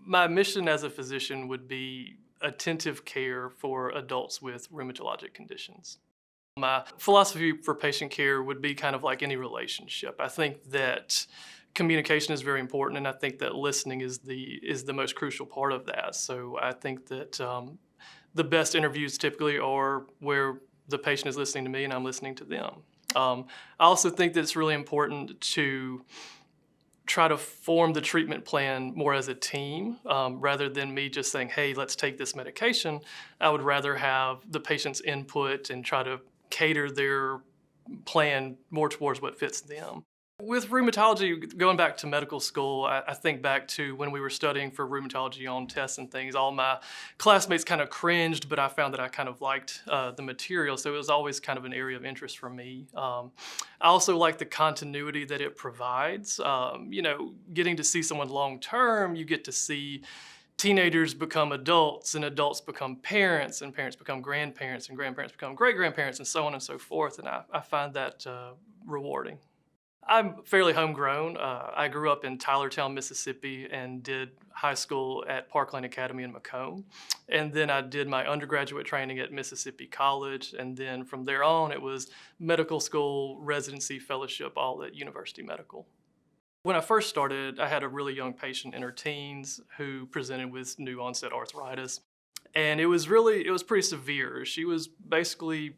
My mission as a physician would be attentive care for adults with rheumatologic conditions. My philosophy for patient care would be kind of like any relationship. I think that communication is very important, and I think that listening is the most crucial part of that. So I think that the best interviews typically are where the patient is listening to me and I'm listening to them. I also think that it's really important to try to form the treatment plan more as a team rather than me just saying, hey, let's take this medication. I would rather have the patient's input and try to cater their plan more towards what fits them. With rheumatology, going back to medical school, I think back to when we were studying for rheumatology on tests and things. All my classmates kind of cringed, but I found that I kind of liked the material, so it was always kind of an area of interest for me. I also like the continuity that it provides. Getting to see someone long term, you get to see teenagers become adults and adults become parents and parents become grandparents and grandparents become great-grandparents and so on and so forth, and I find that rewarding. I'm fairly homegrown. I grew up in Tylertown, Mississippi, and did high school at Parkland Academy in Macomb. And then I did my undergraduate training at Mississippi College. And then from there on, it was medical school, residency, fellowship, all at University Medical. When I first started, I had a really young patient in her teens who presented with new onset arthritis. And it was pretty severe. She was basically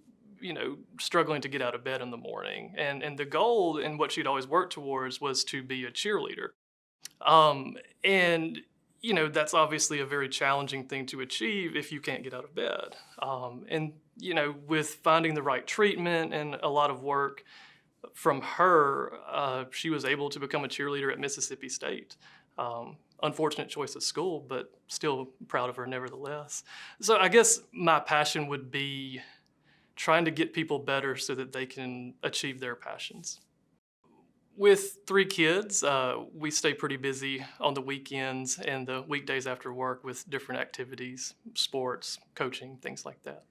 struggling to get out of bed in the morning. And the goal and what she'd always worked towards was to be a cheerleader. And that's obviously a very challenging thing to achieve if you can't get out of bed. With finding the right treatment and a lot of work from her, she was able to become a cheerleader at Mississippi State. Unfortunate choice of school, but still proud of her nevertheless. So I guess my passion would be trying to get people better so that they can achieve their passions. With 3 kids, we stay pretty busy on the weekends and the weekdays after work with different activities, sports, coaching, things like that.